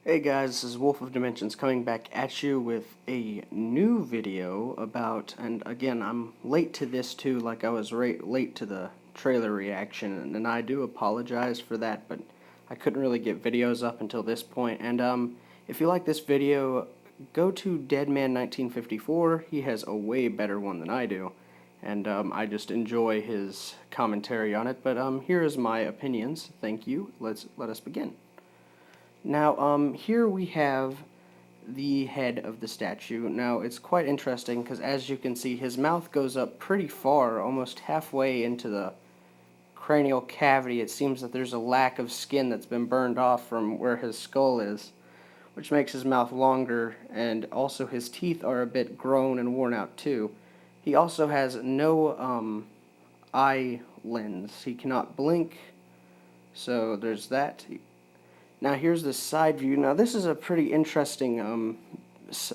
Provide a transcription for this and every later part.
Hey guys, this is Wolf of Dimensions coming back at you with a new video about, and again, I'm late to this too, like I was late to the trailer reaction, and I do apologize for that, but I couldn't really get videos up until this point, and if you like this video, go to Deadman1954, he has a way better one than I do, and I just enjoy his commentary on it, but here is my opinions, thank you, let us begin. Now, here we have the head of the statue. Now, it's quite interesting because as you can see, his mouth goes up pretty far, almost halfway into the cranial cavity. It seems that there's a lack of skin that's been burned off from where his skull is, which makes his mouth longer, and also his teeth are a bit grown and worn out too. He also has no eye lens. He cannot blink, so there's that. Now here's the side view. Now this is a pretty interesting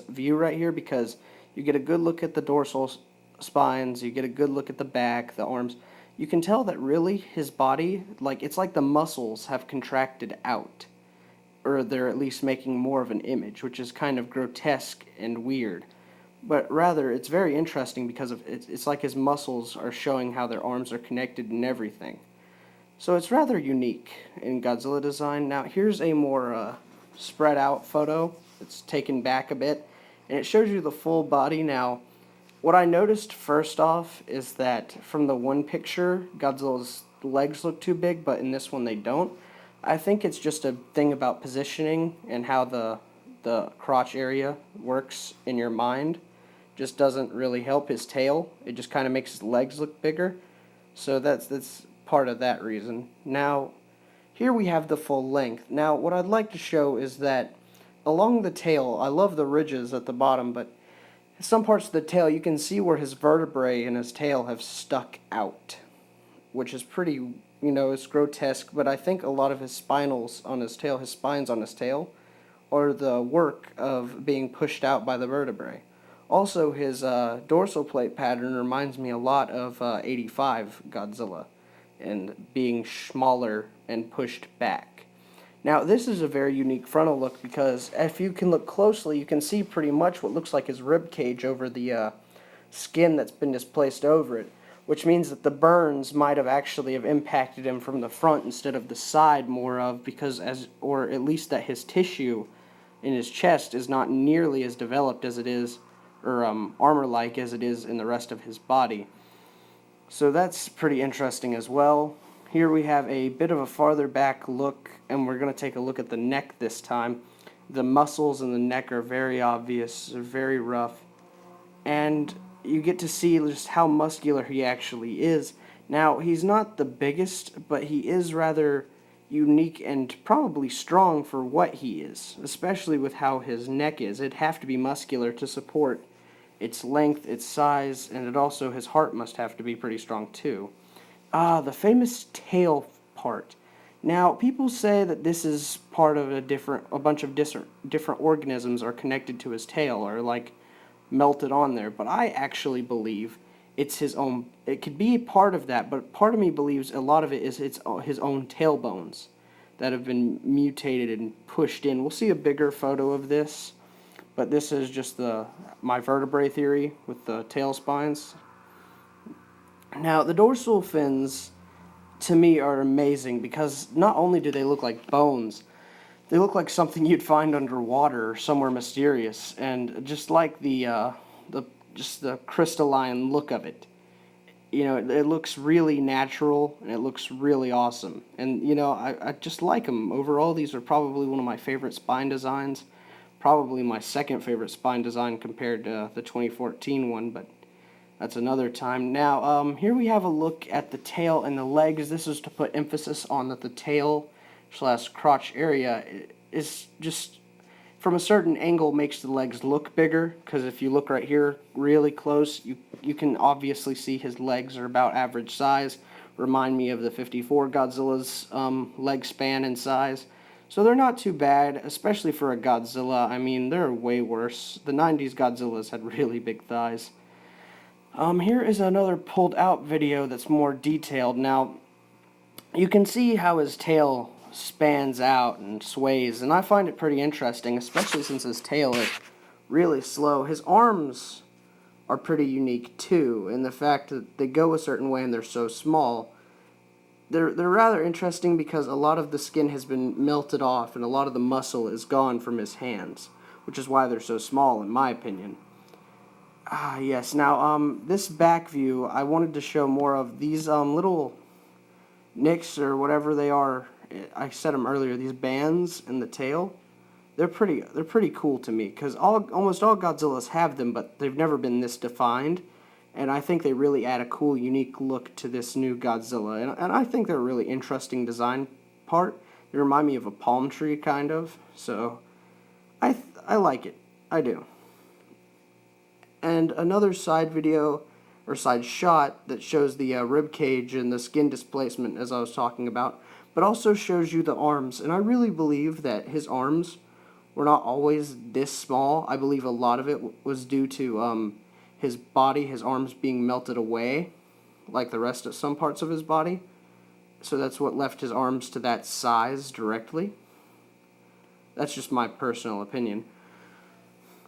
view right here because you get a good look at the dorsal spines, you get a good look at the back, the arms. You can tell that really his body, it's like the muscles have contracted out, or they're at least making more of an image, which is kind of grotesque and weird. But rather, it's very interesting because it's like his muscles are showing how their arms are connected and everything. So it's rather unique in Godzilla design. Now here's a more spread out photo. It's taken back a bit, and it shows you the full body. Now, what I noticed first off is that from the one picture, Godzilla's legs look too big, but in this one they don't. I think it's just a thing about positioning and how the crotch area works in your mind. Just doesn't really help his tail. It just kind of makes his legs look bigger. So that's part of that reason. Now, here we have the full length. Now, what I'd like to show is that along the tail, I love the ridges at the bottom, but some parts of the tail, you can see where his vertebrae and his tail have stuck out, which is pretty, it's grotesque, but I think a lot of his spines on his tail, are the work of being pushed out by the vertebrae. Also, his dorsal plate pattern reminds me a lot of 85 Godzilla, and being smaller and pushed back. Now, this is a very unique frontal look because if you can look closely, you can see pretty much what looks like his rib cage over the skin that's been displaced over it, which means that the burns might have actually have impacted him from the front instead of the side more of, because or at least that his tissue in his chest is not nearly as developed as it is, or armor-like as it is in the rest of his body. So that's pretty interesting as well. Here we have a bit of a farther back look, and we're going to take a look at the neck this time. The muscles in the neck are very obvious, very rough, and you get to see just how muscular he actually is. Now, he's not the biggest, but he is rather unique and probably strong for what he is, especially with how his neck is. It'd have to be muscular to support its length, its size, and his heart must have to be pretty strong too. The famous tail part. Now, people say that this is part of a bunch of different organisms are connected to his tail, or like melted on there, but I actually believe it's his own. It could be part of that, but part of me believes a lot of it is his own tailbones that have been mutated and pushed in. We'll see a bigger photo of this, but this is just my vertebrae theory with the tail spines. Now, the dorsal fins, to me, are amazing because not only do they look like bones, they look like something you'd find underwater or somewhere mysterious, and just like the crystalline look of it. It looks really natural, and it looks really awesome. And, I just like them. Overall, these are probably one of my favorite spine designs. Probably my second favorite spine design compared to the 2014 one, but that's another time. Now, here we have a look at the tail and the legs. This is to put emphasis on that the tail / crotch area is just, from a certain angle, makes the legs look bigger, because if you look right here really close, you can obviously see his legs are about average size. Remind me of the 54 Godzilla's leg span and size. So they're not too bad, especially for a Godzilla. I mean, they're way worse. The 90s Godzillas had really big thighs. Here is another pulled out video that's more detailed. Now, you can see how his tail spans out and sways, and I find it pretty interesting, especially since his tail is really slow. His arms are pretty unique too, in the fact that they go a certain way and they're so small. They're rather interesting because a lot of the skin has been melted off and a lot of the muscle is gone from his hands, which is why they're so small in my opinion. Yes, now this back view, I wanted to show more of these little nicks or whatever they are. I said them earlier, these bands in the tail. They're pretty cool to me because almost all Godzillas have them, but they've never been this defined. And I think they really add a cool, unique look to this new Godzilla. And I think they're a really interesting design part. They remind me of a palm tree, kind of. So, I like it. I do. And another side video, or side shot, that shows the rib cage and the skin displacement, as I was talking about, but also shows you the arms. And I really believe that his arms were not always this small. I believe a lot of it was due to his body, his arms being melted away, like the rest of some parts of his body. So that's what left his arms to that size directly. That's just my personal opinion.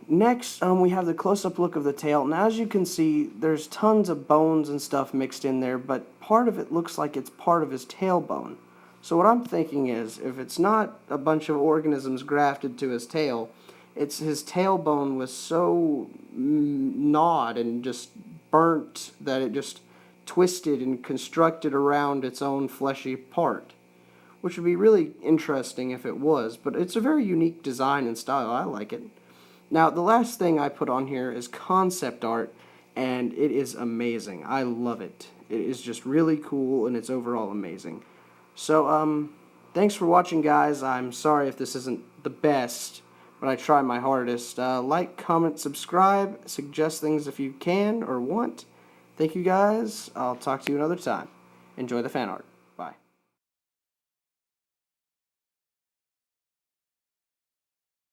Next, we have the close-up look of the tail. Now, as you can see, there's tons of bones and stuff mixed in there, but part of it looks like it's part of his tailbone. So what I'm thinking is, if it's not a bunch of organisms grafted to his tail, it's his tailbone was so gnawed and just burnt that it just twisted and constructed around its own fleshy part, which would be really interesting if it was, but it's a very unique design and style. I like it. Now, the last thing I put on here is concept art, and it is amazing. I love it. It is just really cool, and it's overall amazing. So, thanks for watching, guys. I'm sorry if this isn't the best, but I try my hardest. Like, comment, subscribe, suggest things if you can or want. Thank you, guys. I'll talk to you another time. Enjoy the fan art.